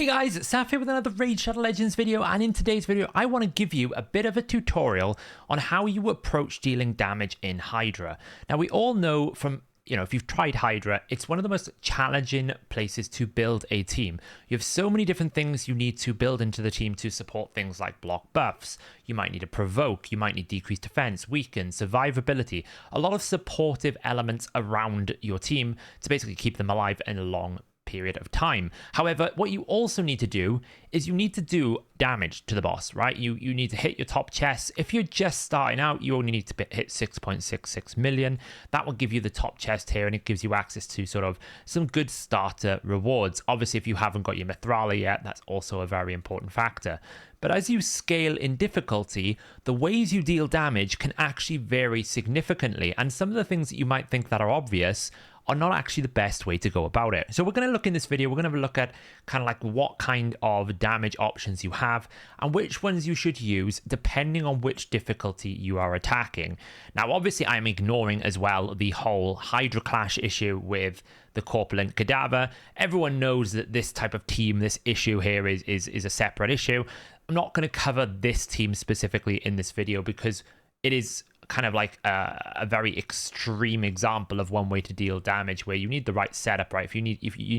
Hey guys, it's Saf here with another Raid Shadow Legends video, and in today's video I want to give you a bit of a tutorial on how you approach dealing damage in Hydra. Now we all know from, if you've tried Hydra, it's one of the most challenging places to build a team. You have so many different things you need to build into the team to support things like block buffs. You might need a provoke, you might need decreased defense, weaken, survivability, a lot of supportive elements around your team to basically keep them alive in a long period of time. However, what you also need to do is you need to do damage to the boss, right? You need to hit your top chests. If you're just starting out, you only need to hit 6.66 million. That will give you the top chest here, and it gives you access to sort of some good starter rewards. Obviously, if you haven't got your Mithrala yet, that's also a very important factor. But as you scale in difficulty, the ways you deal damage can actually vary significantly, and some of the things that you might think that are obvious are not actually the best way to go about it. So we're going to look in this video, we're going to have a look at kind of like what kind of damage options you have and which ones you should use depending on which difficulty you are attacking. Now, obviously, I'm ignoring as well the whole Hydra clash issue with the Corpulent Cadaver. Everyone knows that this type of team, this issue here is a separate issue. I'm not going to cover this team specifically in this video because it is kind of like a very extreme example of one way to deal damage where you need the right setup, right? If you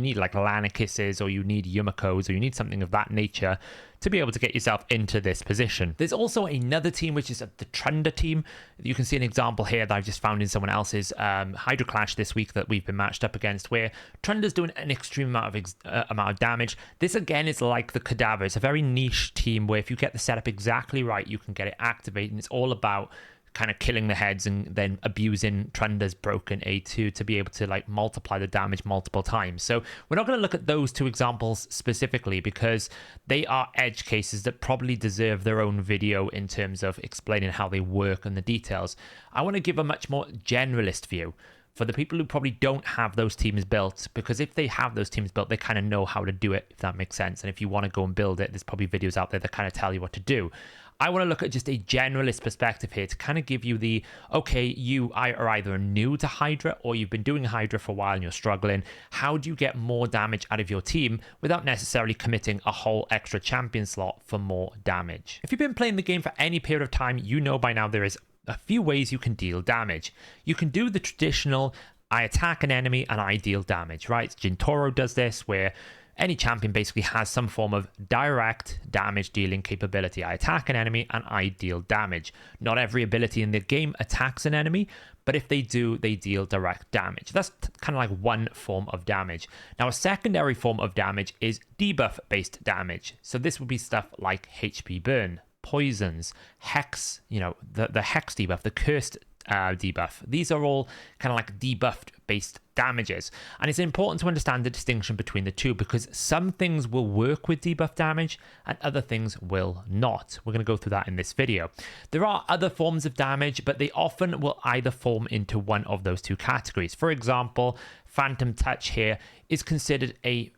need like Lanikisses or you need Yumikos or you need something of that nature to be able to get yourself into this position. There's also another team, which is the Trunda team. You can see an example here that I've just found in someone else's Hydra Clash this week that we've been matched up against, where Trunda's doing an extreme amount of damage. This again is like the Cadaver. It's a very niche team where if you get the setup exactly right, you can get it activated, and it's all about kind of killing the heads and then abusing Trunda's broken A2 to be able to like multiply the damage multiple times. So we're not going to look at those two examples specifically because they are edge cases that probably deserve their own video in terms of explaining how they work and the details. I want to give a much more generalist view for the people who probably don't have those teams built, because if they have those teams built, they kind of know how to do it, if that makes sense. And if you want to go and build it, there's probably videos out there that kind of tell you what to do. I want to look at just a generalist perspective here to kind of give you the, okay, you are either new to Hydra or you've been doing Hydra for a while and you're struggling. How do you get more damage out of your team without necessarily committing a whole extra champion slot for more damage? If you've been playing the game for any period of time, you know by now there is a few ways you can deal damage. You can do the traditional, I attack an enemy and I deal damage, right? Jintoro does this, where any champion basically has some form of direct damage dealing capability. I attack an enemy and I deal damage. Not every ability in the game attacks an enemy, but if they do, they deal direct damage. That's kind of like one form of damage. Now, a secondary form of damage is debuff-based damage. So this would be stuff like HP burn, poisons, hex, the hex debuff, the cursed debuff. These are all kind of like debuffed based damages, and it's important to understand the distinction between the two because some things will work with debuff damage and other things will not. We're going to go through that in this video. There are other forms of damage, but they often will either form into one of those two categories. For example, Phantom Touch here is considered a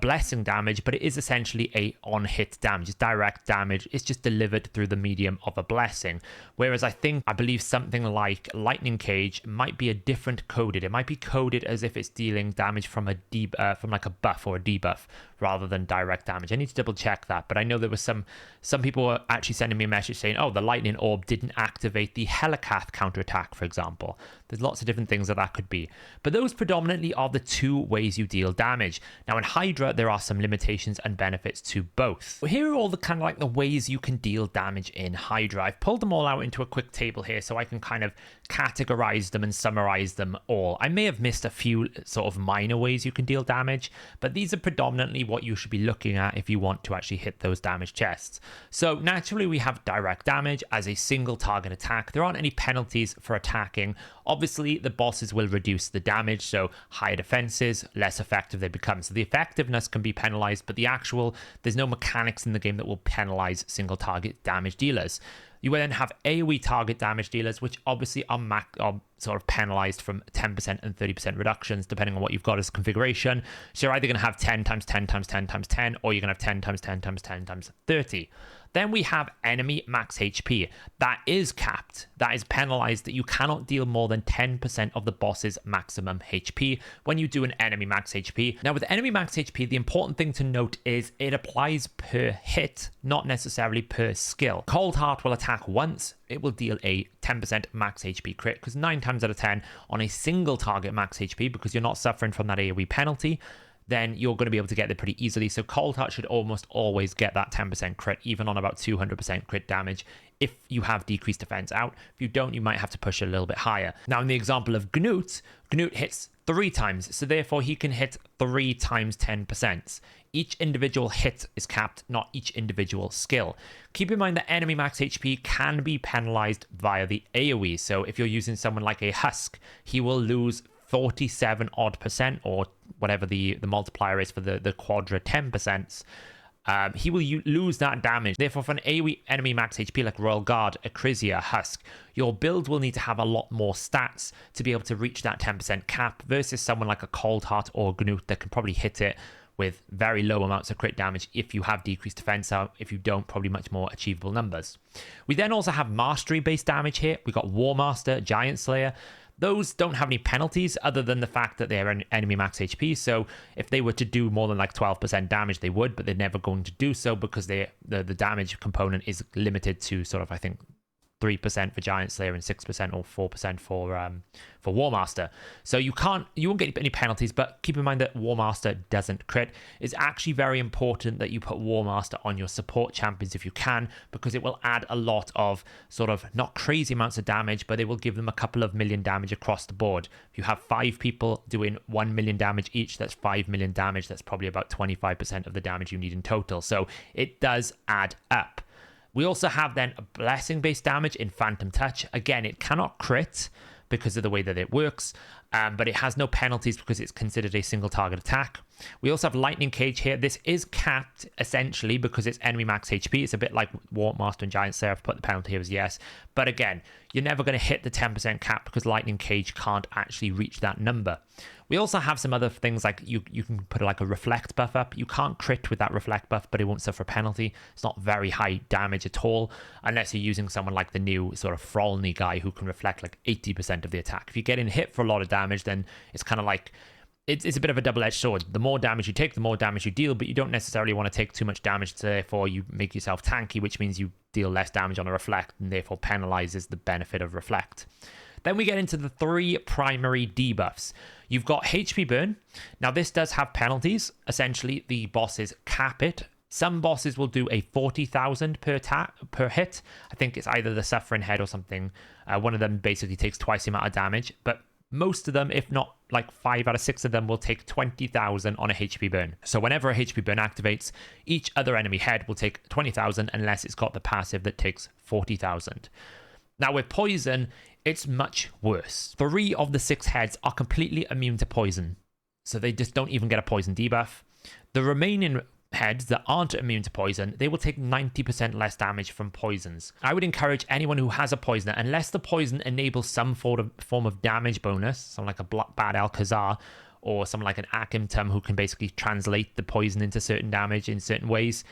blessing damage, but it is essentially a on-hit damage. It's direct damage. It's just delivered through the medium of a blessing. Whereas I believe something like Lightning Cage might be a different coded. It might be coded as if it's dealing damage from from like a buff or a debuff rather than direct damage. I need to double check that, but I know there was some people were actually sending me a message saying, oh, the Lightning Orb didn't activate the Helicath counterattack, for example. There's lots of different things that could be. But those predominantly are the two ways you deal damage. Now, in Hydra, there are some limitations and benefits to both. Here are all the kind of like the ways you can deal damage in Hydra. I've pulled them all out into a quick table here so I can kind of categorize them and summarize them all. I may have missed a few sort of minor ways you can deal damage, but these are predominantly what you should be looking at if you want to actually hit those damage chests. So naturally, we have direct damage as a single target attack. There aren't any penalties for attacking. Obviously, the bosses will reduce the damage, so higher defenses, less effective they become. So the effectiveness can be penalized, but there's no mechanics in the game that will penalize single target damage dealers. You will then have AoE target damage dealers, which obviously are sort of penalized from 10% and 30% reductions, depending on what you've got as configuration. So you're either going to have 10 times 10 times 10 times 10, or you're going to have 10 times 10 times 10 times 30. Then we have enemy max HP. That is capped. That is penalized that you cannot deal more than 10% of the boss's maximum HP when you do an enemy max HP. Now with enemy max HP, the important thing to note is it applies per hit, not necessarily per skill. Cold Heart will attack once. It will deal a 10% max HP crit, because 9 times out of 10 on a single target max HP, because you're not suffering from that AoE penalty, then you're going to be able to get there pretty easily. So Cold Heart should almost always get that 10% crit, even on about 200% crit damage, if you have decreased defense out. If you don't, you might have to push it a little bit higher. Now, in the example of Gnut hits 3 times, so therefore he can hit 3 times 10%. Each individual hit is capped, not each individual skill. Keep in mind that enemy max HP can be penalized via the AoE. So if you're using someone like a Husk, he will lose 47 odd percent, or whatever the multiplier is for the quadra 10%. He will lose that damage. Therefore, for an AoE enemy max HP like Royal Guard, Acrisia, Husk, your build will need to have a lot more stats to be able to reach that 10% cap, versus someone like a Cold Heart or Gnut that can probably hit it with very low amounts of crit damage if you have decreased defense out. If you don't, probably much more achievable numbers. We then also have mastery based damage here. We got War Master, Giant Slayer. Those don't have any penalties other than the fact that they're an enemy max HP. So if they were to do more than like 12% damage, they would, but they're never going to do so, because the damage component is limited to sort of, I think, 3% for Giant Slayer and 6% or 4% for War Master. So you won't get any penalties, but keep in mind that War Master doesn't crit. It's actually very important that you put War Master on your support champions if you can, because it will add a lot of sort of not crazy amounts of damage, but it will give them a couple of million damage across the board. If you have 5 people doing 1 million damage each, that's 5 million damage. That's probably about 25% of the damage you need in total. So it does add up. We also have then a blessing-based damage in Phantom Touch. Again, it cannot crit because of the way that it works, but it has no penalties because it's considered a single target attack. We also have Lightning Cage here. This is capped, essentially, because it's enemy max HP. It's a bit like War Master and Giant Slayer. I've put the penalty here as yes. But again, you're never going to hit the 10% cap because Lightning Cage can't actually reach that number. We also have some other things like you can put like a reflect buff up. You can't crit with that reflect buff, but it won't suffer a penalty. It's not very high damage at all, unless you're using someone like the new sort of Frolny guy who can reflect like 80% of the attack. If you're getting hit for a lot of damage, then it's kind of like, it's a bit of a double-edged sword. The more damage you take, the more damage you deal, but you don't necessarily want to take too much damage, so therefore you make yourself tanky, which means you deal less damage on a reflect, and therefore penalizes the benefit of reflect. Then we get into the 3 primary debuffs. You've got HP burn. Now this does have penalties. Essentially, the bosses cap it. Some bosses will do a 40,000 per hit. I think it's either the Suffering Head or something. One of them basically takes twice the amount of damage, but most of them, if not like 5 out of 6 of them, will take 20,000 on a HP burn. So whenever a HP burn activates, each other enemy head will take 20,000 unless it's got the passive that takes 40,000. Now with poison, it's much worse. 3 of the 6 heads are completely immune to poison, so they just don't even get a poison debuff. The remaining heads that aren't immune to poison, they will take 90% less damage from poisons. I would encourage anyone who has a poisoner, unless the poison enables some form of damage bonus, someone like a Bad Alcazar, or someone like an Akimtum who can basically translate the poison into certain damage in certain ways,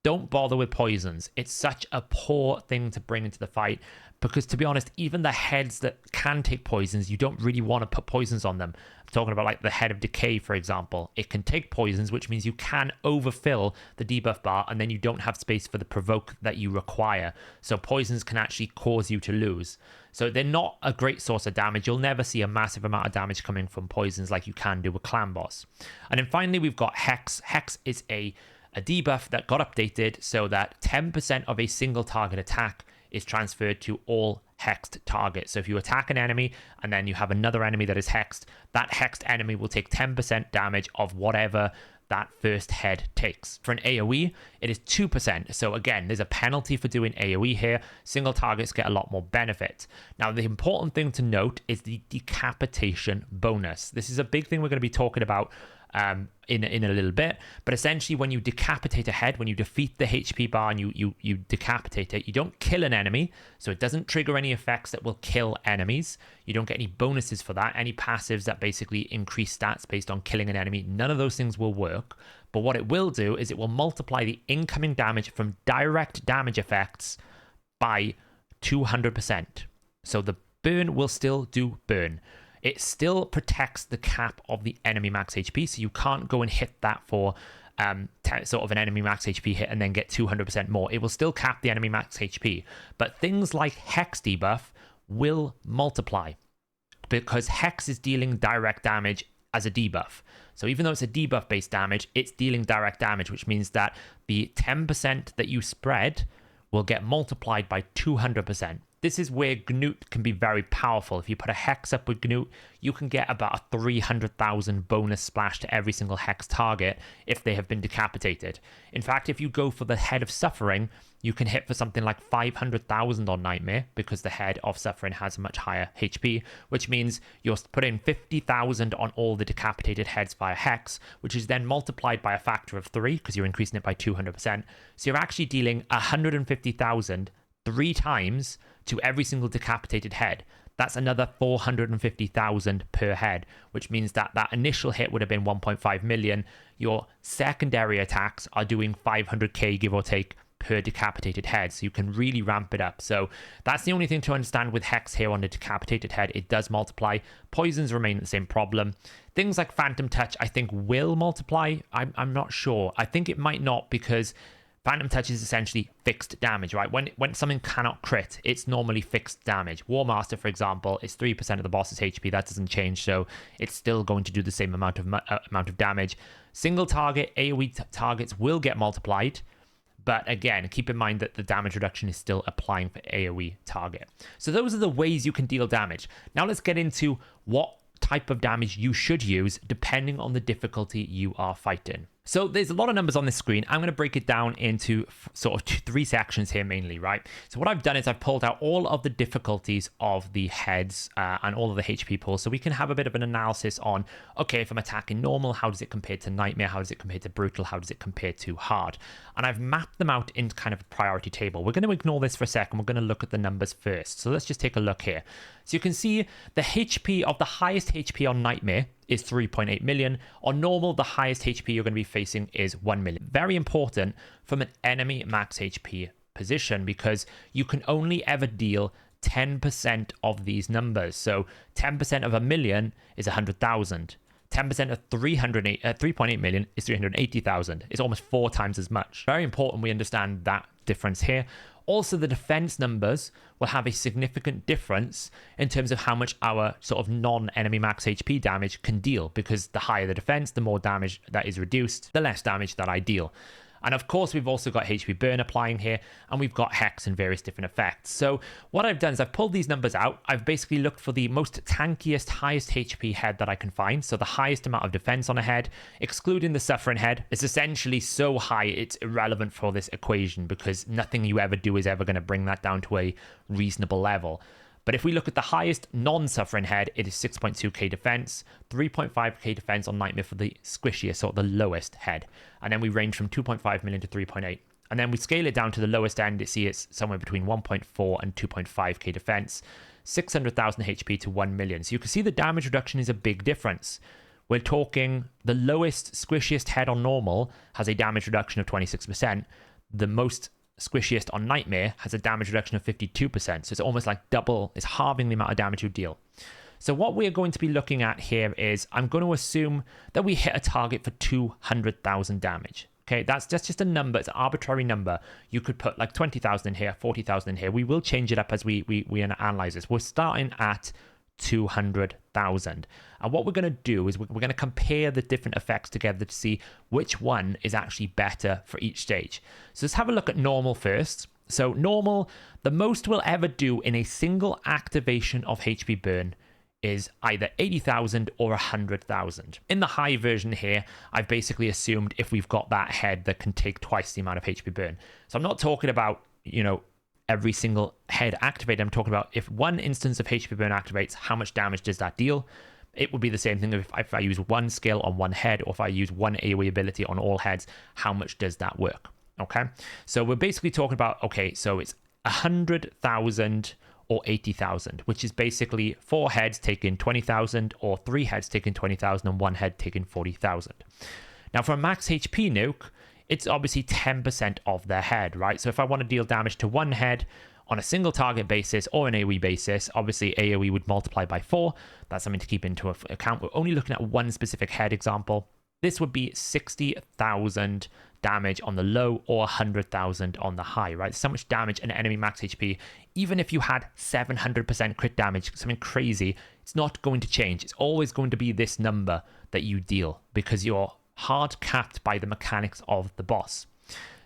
don't bother with poisons. It's such a poor thing to bring into the fight, because to be honest, even the heads that can take poisons, you don't really want to put poisons on them. I'm talking about like the Head of Decay, for example. It can take poisons, which means you can overfill the debuff bar, and then you don't have space for the provoke that you require. So poisons can actually cause you to lose. So they're not a great source of damage. You'll never see a massive amount of damage coming from poisons like you can do with Clan Boss. And then finally, we've got Hex. Hex is a debuff that got updated so that 10% of a single target attack is transferred to all hexed targets. So if you attack an enemy and then you have another enemy that is hexed, that hexed enemy will take 10% damage of whatever that first head takes. For an AoE, it is 2%. So again, there's a penalty for doing AoE here. Single targets get a lot more benefit. Now, the important thing to note is the decapitation bonus. This is a big thing we're going to be talking about in a little bit. But essentially, when you decapitate a head, when you defeat the HP bar and you decapitate it, you don't kill an enemy, so it doesn't trigger any effects that will kill enemies. You don't get any bonuses for that, any passives that basically increase stats based on killing an enemy. None of those things will work. But what it will do is it will multiply the incoming damage from direct damage effects by 200%. So the burn will still do burn. It still protects the cap of the enemy max HP, so you can't go and hit that for sort of an enemy max HP hit and then get 200% more. It will still cap the enemy max HP, but things like Hex debuff will multiply because Hex is dealing direct damage as a debuff. So even though it's a debuff based damage, it's dealing direct damage, which means that the 10% that you spread will get multiplied by 200%. This is where Gnut can be very powerful. If you put a Hex up with Gnut, you can get about a 300,000 bonus splash to every single Hex target if they have been decapitated. In fact, if you go for the Head of Suffering, you can hit for something like 500,000 on Nightmare because the Head of Suffering has a much higher HP, which means you're putting 50,000 on all the decapitated heads via Hex, which is then multiplied by a factor of 3 because you're increasing it by 200%. So you're actually dealing 150,000 3 times to every single decapitated head. That's another 450,000 per head, which means that that initial hit would have been 1.5 million. Your secondary attacks are doing 500k, give or take, per decapitated head, so you can really ramp it up. So that's the only thing to understand with Hex here on the decapitated head. It does multiply. Poisons remain the same problem. Things like Phantom Touch, I think, will multiply. I'm not sure. I think it might not, because Phantom Touch is essentially fixed damage, right? When something cannot crit, it's normally fixed damage. War Master, for example, is 3% of the boss's HP. That doesn't change, so it's still going to do the same amount of damage. Single target AoE targets will get multiplied, but again, keep in mind that the damage reduction is still applying for AoE target. So those are the ways you can deal damage. Now let's get into what type of damage you should use depending on the difficulty you are fighting. So there's a lot of numbers on this screen. I'm going to break it down into sort of 3 sections here mainly, right? So what I've done is I've pulled out all of the difficulties of the heads and all of the HP pulls, so we can have a bit of an analysis on, okay, if I'm attacking normal, how does it compare to Nightmare? How does it compare to Brutal? How does it compare to Hard? And I've mapped them out into kind of a priority table. We're going to ignore this for a second. We're going to look at the numbers first. So let's just take a look here. So you can see the HP of the highest HP on Nightmare is 3.8 million. On normal, the highest HP you're going to be facing is 1 million. Very important from an enemy max HP position, because you can only ever deal 10% of these numbers. So 10% of 1 million is 100,000. 10% of 3.8 million is 380,000. It's almost 4 times as much. Very important we understand that difference here. Also, the defense numbers will have a significant difference in terms of how much our sort of non-enemy max HP damage can deal, because the higher the defense, the more damage that is reduced, the less damage that I deal. And of course, we've also got HP burn applying here, and we've got Hex and various different effects. So what I've done is I've pulled these numbers out. I've basically looked for the most tankiest, highest HP head that I can find. So the highest amount of defense on a head, excluding the suffering head, is essentially so high it's irrelevant for this equation, because nothing you ever do is ever going to bring that down to a reasonable level. But if we look at the highest non-suffering head, it is 6.2k defense, 3.5k defense on Nightmare for the squishiest, or the lowest head. And then we range from 2.5 million to 3.8. And then we scale it down to the lowest end. You see it's somewhere between 1.4 and 2.5k defense, 600,000 HP to 1 million. So you can see the damage reduction is a big difference. We're talking the lowest, squishiest head on normal has a damage reduction of 26%. The most squishiest on Nightmare has a damage reduction of 52%. So it's almost like double, it's halving the amount of damage you deal. So what we're going to be looking at here is, I'm going to assume that we hit a target for 200,000 damage. Okay, that's just a number. It's an arbitrary number. You could put like 20,000 in here, 40,000 in here. We will change it up as we analyze this. We're starting at 200,000. And what we're going to do is we're going to compare the different effects together to see which one is actually better for each stage. So let's have a look at normal first. So normal, the most we'll ever do in a single activation of HP burn is either 80,000 or 100,000. In the high version here, I've basically assumed if we've got that head that can take twice the amount of HP burn. So I'm not talking about, every single head activated. I'm talking about if one instance of HP burn activates, how much damage does that deal? It would be the same thing if I use one skill on one head, or if I use one AoE ability on all heads, how much does that work? Okay, so we're basically talking about, okay, so it's 100,000 or 80,000, which is basically 4 heads taking 20,000, or 3 heads taking 20,000, and 1 head taking 40,000. Now for a max HP nuke, it's obviously 10% of their head, right? So if I want to deal damage to 1 head on a single target basis or an AoE basis, obviously AoE would multiply by 4. That's something to keep into account. We're only looking at one specific head example. This would be 60,000 damage on the low, or 100,000 on the high, right? So much damage an enemy max HP. Even if you had 700% crit damage, something crazy, it's not going to change. It's always going to be this number that you deal, because you're hard capped by the mechanics of the boss.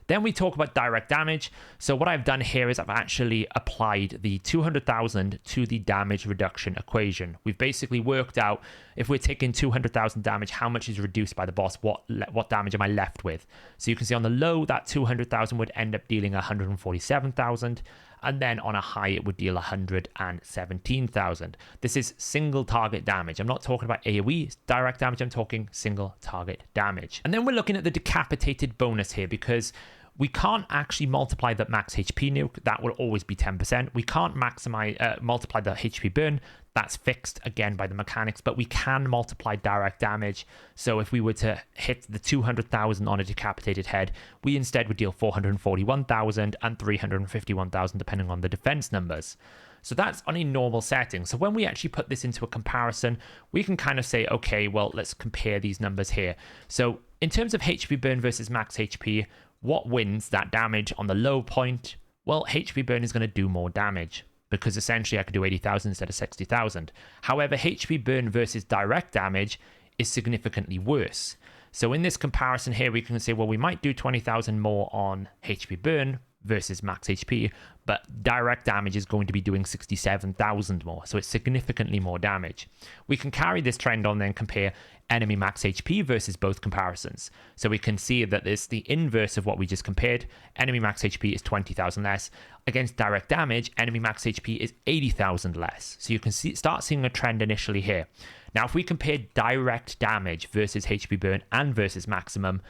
Then we talk about direct damage. So what I've done here is I've actually applied the 200,000 to the damage reduction equation. We've basically worked out, if we're taking 200,000 damage, how much is reduced by the boss? What damage am I left with? So you can see on the low, that 200,000 would end up dealing 147,000. And then on a high, it would deal 117,000. This is single target damage. I'm not talking about AoE direct damage. I'm talking single target damage. And then we're looking at the decapitated bonus here, because we can't actually multiply the max HP nuke. That will always be 10%. We can't multiply the HP burn. That's fixed again by the mechanics, but we can multiply direct damage. So if we were to hit the 200,000 on a decapitated head, we instead would deal 441,000 and 351,000 depending on the defense numbers. So that's on a normal setting. So when we actually put this into a comparison, we can kind of say, okay, well, let's compare these numbers here. So in terms of HP burn versus max HP, what wins that damage on the low point? Well, HP burn is going to do more damage, because essentially I could do 80,000 instead of 60,000. However, HP burn versus direct damage is significantly worse. So in this comparison here, we can say, well, we might do 20,000 more on HP burn versus max HP, but direct damage is going to be doing 67,000 more. So it's significantly more damage. We can carry this trend on, then compare enemy max HP versus both comparisons. So we can see that it's the inverse of what we just compared. Enemy max HP is 20,000 less. Against direct damage, enemy max HP is 80,000 less. So you can start seeing a trend initially here. Now, if we compare direct damage versus HP burn and versus maximum,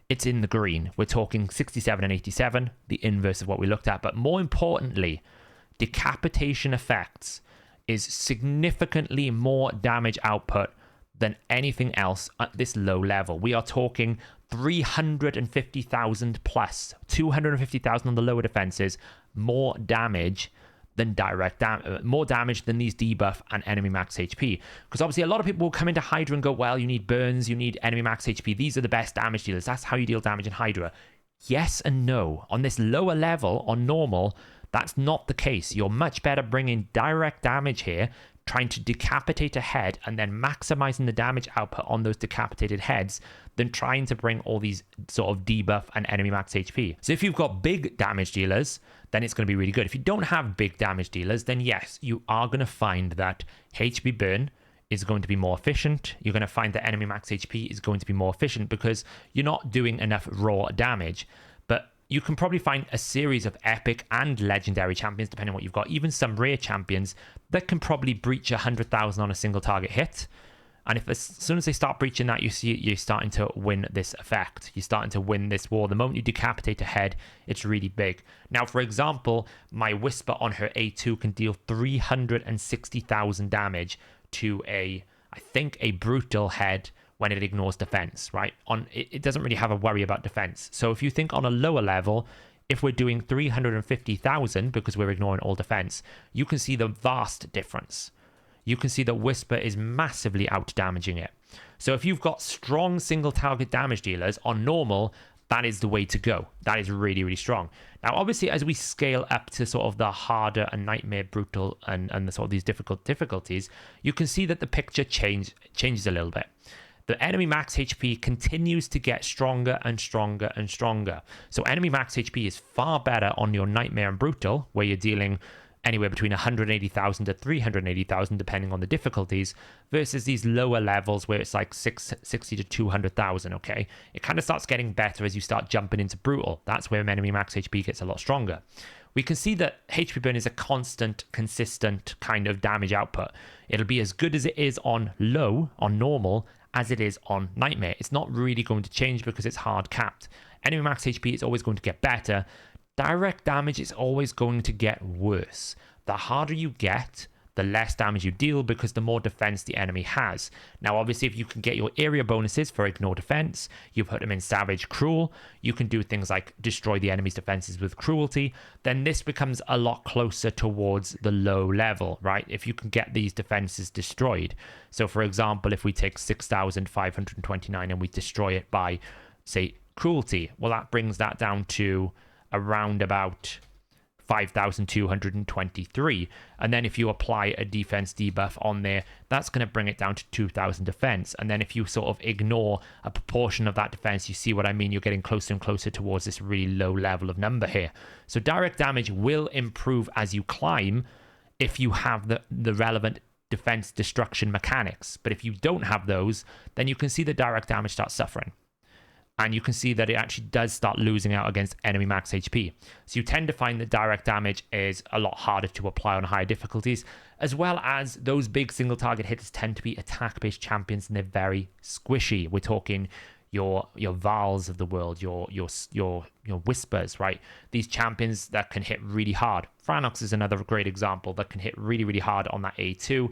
it's in the green. We're talking 67 and 87, the inverse of what we looked at. But more importantly, decapitation effects is significantly more damage output than anything else at this low level. We are talking 350,000 plus, 250,000 on the lower defenses, more damage than direct damage, more damage than these debuff and enemy max HP. Because obviously a lot of people will come into Hydra and go, well, you need burns, you need enemy max HP. These are the best damage dealers. That's how you deal damage in Hydra. Yes and no. On this lower level, on normal, that's not the case. You're much better bringing direct damage here, trying to decapitate a head and then maximizing the damage output on those decapitated heads, than trying to bring all these sort of debuff and enemy max HP. So if you've got big damage dealers, then it's going to be really good. If you don't have big damage dealers, then yes, you are going to find that HP burn is going to be more efficient. You're going to find that enemy max HP is going to be more efficient, because you're not doing enough raw damage. But you can probably find a series of epic and legendary champions, depending on what you've got, even some rare champions that can probably breach 100,000 on a single target hit. And if as soon as they start breaching that, you see you're starting to win this effect. You're starting to win this war. The moment you decapitate a head, it's really big. Now, for example, my Whisper on her A2 can deal 360,000 damage to I think a brutal head when it ignores defense, right? It doesn't really have a worry about defense. So if you think on a lower level, if we're doing 350,000 because we're ignoring all defense, you can see the vast difference. You can see that Whisper is massively out damaging it. So if you've got strong single target damage dealers on normal, that is the way to go. That is really, really strong. Now, obviously, as we scale up to sort of the harder and nightmare, brutal, and the sort of these difficulties, you can see that the picture changes a little bit. The enemy max HP continues to get stronger and stronger and stronger. So enemy max HP is far better on your nightmare and brutal, where you're dealing anywhere between 180,000 to 380,000 depending on the difficulties, versus these lower levels where it's like 660 to 200,000. Okay, it kind of starts getting better as you start jumping into brutal. That's where enemy max HP gets a lot stronger. We can see that HP burn is a constant, consistent kind of damage output. It'll be as good as it is on low, on normal, as it is on nightmare. It's not really going to change because it's hard capped. Enemy max HP is always going to get better. Direct damage is always going to get worse. The harder you get, the less damage you deal because the more defense the enemy has. Now, obviously, if you can get your area bonuses for ignore defense, you put them in savage cruel, you can do things like destroy the enemy's defenses with cruelty, then this becomes a lot closer towards the low level, right? If you can get these defenses destroyed. So, for example, if we take 6,529 and we destroy it by, say, cruelty, well, that brings that down to around about 5,223, and then if you apply a defense debuff on there, that's going to bring it down to 2,000 defense. And then if you sort of ignore a proportion of that defense, you see what I mean, you're getting closer and closer towards this really low level of number here. So direct damage will improve as you climb if you have the relevant defense destruction mechanics, but if you don't have those, then you can see the direct damage start suffering. And you can see that it actually does start losing out against enemy max HP. So you tend to find that direct damage is a lot harder to apply on higher difficulties, as well as those big single target hitters tend to be attack-based champions, and they're very squishy. We're talking your Vals of the world, your Whispers, right? These champions that can hit really hard. Franox is another great example that can hit really, really hard on that A2.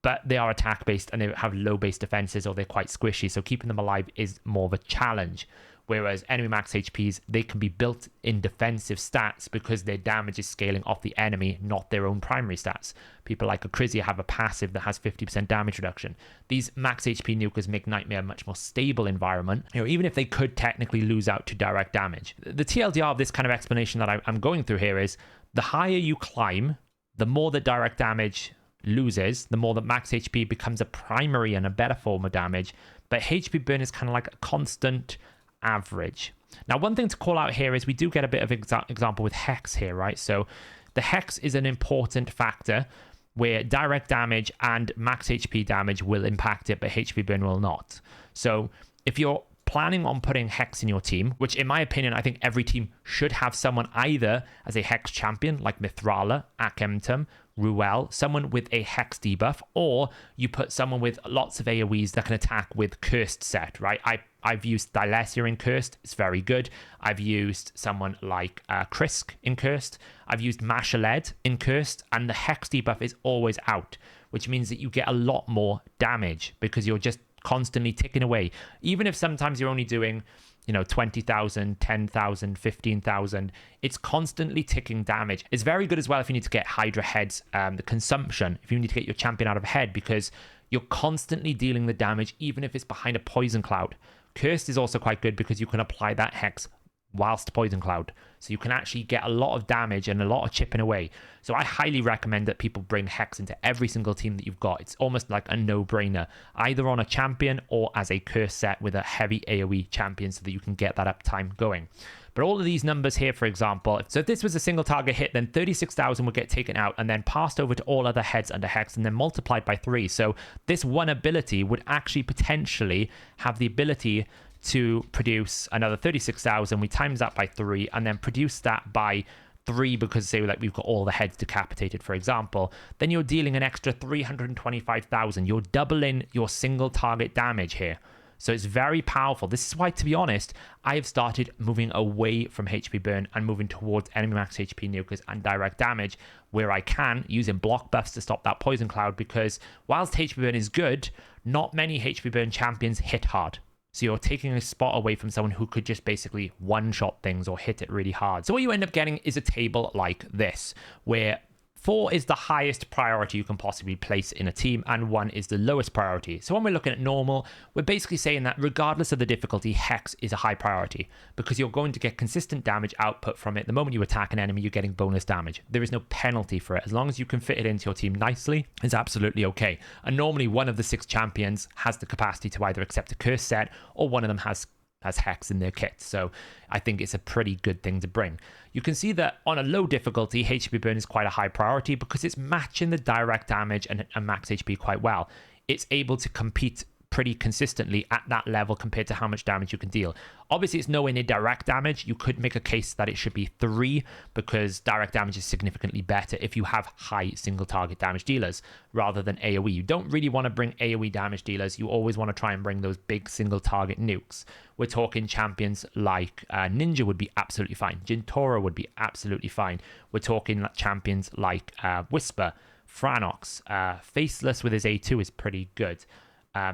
But they are attack-based and they have low-based defenses, or they're quite squishy, so keeping them alive is more of a challenge. Whereas enemy max HPs, they can be built in defensive stats because their damage is scaling off the enemy, not their own primary stats. People like Acrizia have a passive that has 50% damage reduction. These max HP nukers make Nightmare a much more stable environment, even if they could technically lose out to direct damage. The TLDR of this kind of explanation that I'm going through here is the higher you climb, the more the direct damage loses, the more that max HP becomes a primary and a better form of damage, but HP burn is kind of like a constant average. Now, one thing to call out here is we do get a bit of example with Hex here, right? So the Hex is an important factor where direct damage and max HP damage will impact it, but HP burn will not. So if you're planning on putting Hex in your team, which in my opinion, I think every team should have someone either as a Hex champion like Mithrala, Akemtum, Ruel, someone with a Hex debuff, or you put someone with lots of AoEs that can attack with Cursed set, right? I've used Thylesia in Cursed, it's very good. I've used someone like Krisk in Cursed. I've used Mashaled in Cursed, and the Hex debuff is always out, which means that you get a lot more damage because you're just constantly ticking away. Even if sometimes you're only doing 20,000, 10,000, 15,000, it's constantly ticking damage. It's very good as well if you need to get Hydra heads, the consumption, if you need to get your champion out of head, because you're constantly dealing the damage, even if it's behind a poison cloud. Cursed is also quite good because you can apply that Hex whilst poison cloud, so you can actually get a lot of damage and a lot of chipping away. So I highly recommend that people bring Hex into every single team that you've got. It's almost like a no-brainer, either on a champion or as a curse set with a heavy AoE champion, so that you can get that uptime going. But all of these numbers here, for example, so if this was a single target hit, then 36,000 would get taken out and then passed over to all other heads under Hex and then multiplied by 3. So this one ability would actually potentially have the ability to produce another 36,000. We times that by 3 and then produce that by 3 because say like we've got all the heads decapitated, for example. Then you're dealing an extra 325,000. You're doubling your single target damage here. So it's very powerful. This is why, to be honest, I have started moving away from HP burn and moving towards enemy max HP nukers and direct damage where I can, using block buffs to stop that poison cloud, because whilst HP burn is good, not many HP burn champions hit hard. So you're taking a spot away from someone who could just basically one-shot things or hit it really hard. So what you end up getting is a table like this, where 4 is the highest priority you can possibly place in a team, and 1 is the lowest priority. So when we're looking at normal, we're basically saying that regardless of the difficulty, Hex is a high priority because you're going to get consistent damage output from it. The moment you attack an enemy, you're getting bonus damage. There is no penalty for it. As long as you can fit it into your team nicely, it's absolutely okay. And normally one of the 6 champions has the capacity to either accept a curse set, or one of them has has Hex in their kit. So I think it's a pretty good thing to bring. You can see that on a low difficulty, HP burn is quite a high priority because it's matching the direct damage and max HP quite well. It's able to compete pretty consistently at that level compared to how much damage you can deal. Obviously, it's nowhere near direct damage. You could make a case that it should be 3 because direct damage is significantly better if you have high single target damage dealers rather than AoE. You don't really want to bring AoE damage dealers. You always want to try and bring those big single target nukes. We're talking champions like Ninja would be absolutely fine. Jintora would be absolutely fine. We're talking champions like Whisper, Franox, Faceless with his A2 is pretty good.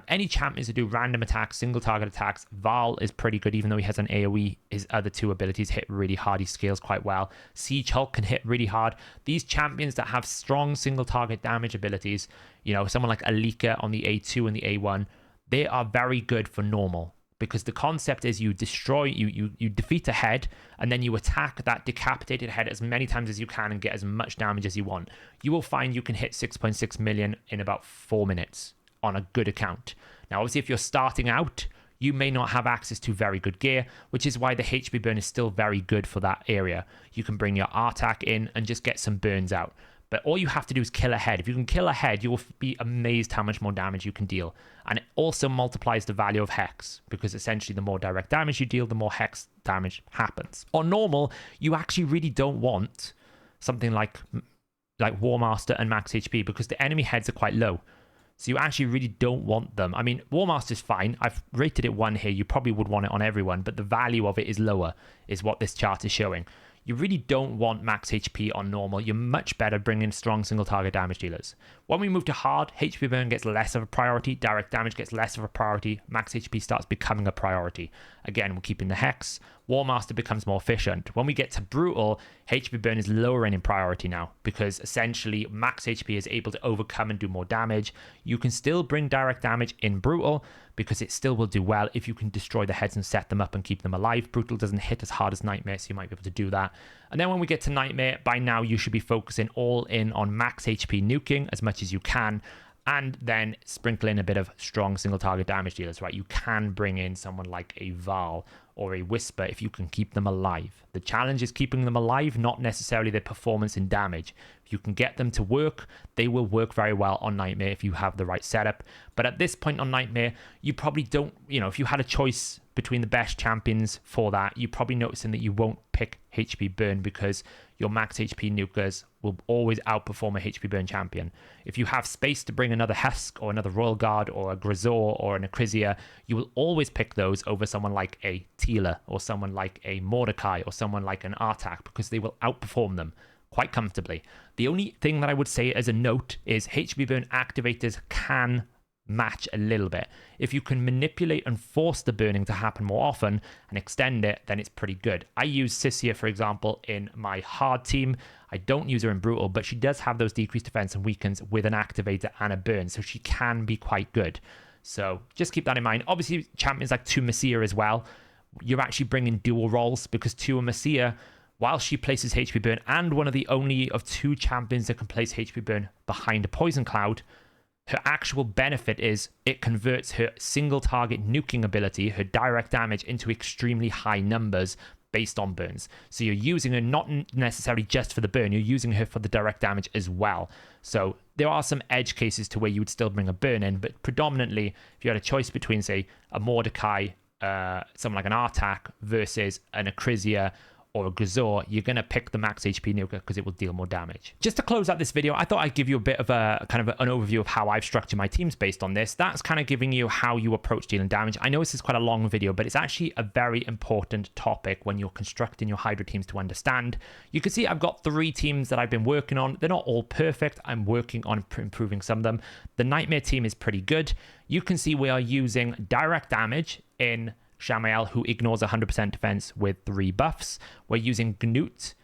Any champions that do random attacks, single target attacks, Val is pretty good, even though he has an AoE. His other 2 abilities hit really hard. He scales quite well. Siege Hulk can hit really hard. These champions that have strong single target damage abilities, you know, someone like Alika on the A2 and the A1, they are very good for normal. Because the concept is you destroy, you defeat a head, and then you attack that decapitated head as many times as you can and get as much damage as you want. You will find you can hit 6.6 million in about 4 minutes. On a good account. Now, obviously, if you're starting out, you may not have access to very good gear, which is why the HP burn is still very good for that area. You can bring your Artak in and just get some burns out. But all you have to do is kill a head. If you can kill a head, you will be amazed how much more damage you can deal. And it also multiplies the value of Hex, because essentially the more direct damage you deal, the more Hex damage happens. On normal, you actually really don't want something like War Master and max HP, because the enemy heads are quite low. So you actually really don't want them. I mean, War Master's fine. I've rated it 1 here. You probably would want it on everyone, but the value of it is lower, is what this chart is showing. You really don't want max HP on normal. You're much better bringing strong single target damage dealers. When we move to hard, HP burn gets less of a priority. Direct damage gets less of a priority. Max HP starts becoming a priority. Again, we're keeping the Hex. War Master becomes more efficient. When we get to brutal, HP burn is lowering in priority now, because essentially max HP is able to overcome and do more damage. You can still bring direct damage in brutal, because it still will do well if you can destroy the heads and set them up and keep them alive. Brutal doesn't hit as hard as Nightmare, so you might be able to do that. And then when we get to Nightmare, by now you should be focusing all in on max HP nuking as much as you can, and then sprinkle in a bit of strong single target damage dealers, right? You can bring in someone like a Val or a Whisper if you can keep them alive. The challenge is keeping them alive, not necessarily their performance in damage. If you can get them to work, they will work very well on Nightmare if you have the right setup. But at this point on Nightmare, you probably don't, if you had a choice between the best champions for that, you're probably noticing that you won't pick HP burn, because your max HP nukers will always outperform a HP burn champion. If you have space to bring another Husk or another Royal Guard or a Grisor or an Acrisia, you will always pick those over someone like a Teela or someone like a Mordecai or someone like an Artak, because they will outperform them quite comfortably. The only thing that I would say as a note is HP burn activators can match a little bit. If you can manipulate and force the burning to happen more often and extend it, then it's pretty good. I use Sissia, for example, in my hard team. I don't use her in brutal, but she does have those decreased defense and weakens with an activator and a burn, so she can be quite good. So just keep that in mind. Obviously, champions like Tumacia as well, you're actually bringing dual roles, because Tumacia, while she places HP burn and one of the only of 2 champions that can place HP burn behind a poison cloud, her actual benefit is it converts her single target nuking ability, her direct damage, into extremely high numbers based on burns. So you're using her not necessarily just for the burn, you're using her for the direct damage as well. So there are some edge cases to where you would still bring a burn in, but predominantly, if you had a choice between, say, a Mordecai, someone like an Artak versus an Acrisia or a Grisor, you're going to pick the max HP nuker because it will deal more damage. Just to close out this video, I thought I'd give you a bit of a kind of an overview of how I've structured my teams based on this. That's kind of giving you how you approach dealing damage. I know this is quite a long video, but it's actually a very important topic when you're constructing your Hydra teams to understand. You can see I've got 3 teams that I've been working on. They're not all perfect. I'm working on improving some of them. The Nightmare team is pretty good. You can see we are using direct damage in Shamael, who ignores 100% defense with 3 buffs. We're using Gnut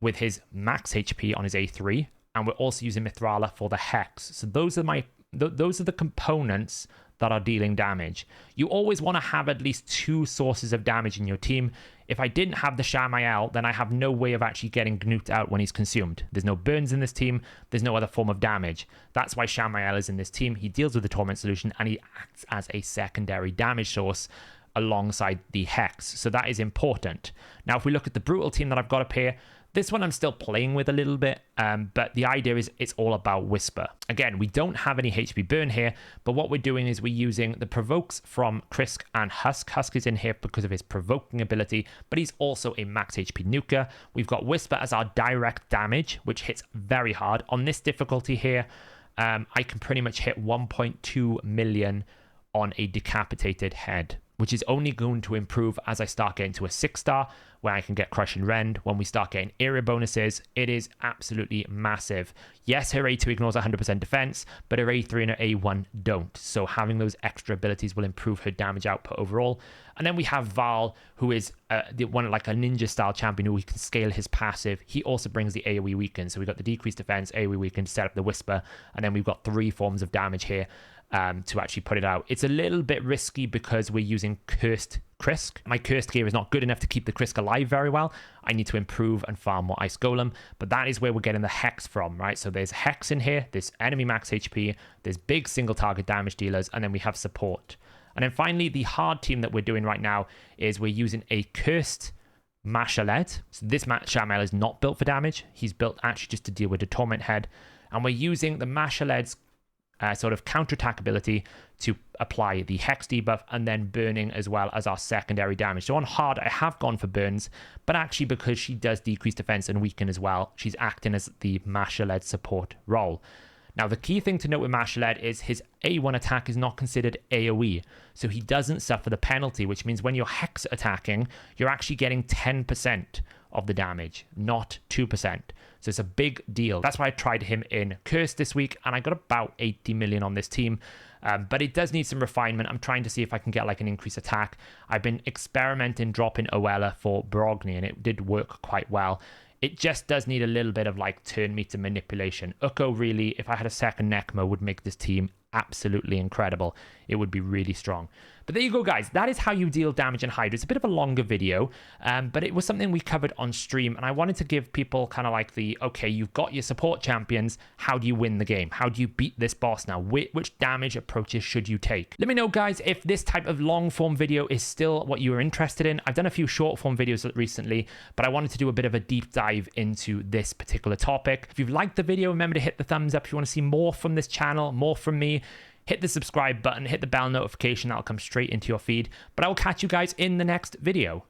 with his max HP on his A3, and we're also using Mithrala for the Hex. So those are the components that are dealing damage. You always want to have at least 2 sources of damage in your team. If I didn't have the Shamael, then I have no way of actually getting Gnut out when he's consumed. There's no burns in this team. There's no other form of damage. That's why Shamael is in this team. He deals with the Torment solution, and he acts as a secondary damage source. alongside the Hex. So that is important. Now, if we look at the Brutal team that I've got up here, this one I'm still playing with a little bit, but the idea is it's all about Whisper. Again, we don't have any HP burn here, but what we're doing is we're using the provokes from Krisk and Husk. Husk is in here because of his provoking ability, but he's also a max HP nuker. We've got Whisper as our direct damage, which hits very hard. On this difficulty here, I can pretty much hit 1.2 million on a decapitated head, which is only going to improve as I start getting to a 6-star, where I can get Crush and Rend. When we start getting area bonuses, it is absolutely massive. Yes, her A2 ignores 100% defense, but her A3 and her A1 don't. So having those extra abilities will improve her damage output overall. And then we have Val, who is one like a ninja style champion who we can scale his passive. He also brings the AoE weaken. So we've got the decreased defense, AoE weaken to set up the Whisper, and then we've got 3 forms of damage here to actually put it out. It's a little bit risky because we're using Cursed Krisk. My Cursed gear is not good enough to keep the Krisk alive very well. I need to improve and farm more Ice Golem, but that is where we're getting the Hex from, right? So there's Hex in here, there's enemy max HP, there's big single target damage dealers, and then we have support. And then finally, the hard team that we're doing right now is we're using a Cursed Mashaled. So this Shamel is not built for damage. He's built actually just to deal with the Torment Head. And we're using the Mashaled's sort of counterattack ability to apply the Hex debuff and then burning as well as our secondary damage. So on hard, I have gone for burns, but actually because she does decrease defense and weaken as well, she's acting as the Mashaled support role. Now, the key thing to note with Mashaled is his A1 attack is not considered AoE, so he doesn't suffer the penalty, which means when you're Hex attacking, you're actually getting 10% of the damage, not 2%. So it's a big deal. That's why I tried him in Curse this week, and I got about 80 million on this team. But it does need some refinement. I'm trying to see if I can get like an increased attack. I've been experimenting dropping Oella for Brogni, and it did work quite well. It just does need a little bit of like turn meter manipulation. Ukko really, if I had a second Necma, would make this team absolutely incredible. It would be really strong. But there you go, guys. That is how you deal damage in Hydra. It's a bit of a longer video, but it was something we covered on stream, and I wanted to give people kind of like the, okay, you've got your support champions. How do you win the game? How do you beat this boss now? Which damage approaches should you take? Let me know, guys, if this type of long-form video is still what you are interested in. I've done a few short-form videos recently, but I wanted to do a bit of a deep dive into this particular topic. If you've liked the video, remember to hit the thumbs up. If you want to see more from this channel, more from me, hit the subscribe button, hit the bell notification. That'll come straight into your feed. But I will catch you guys in the next video.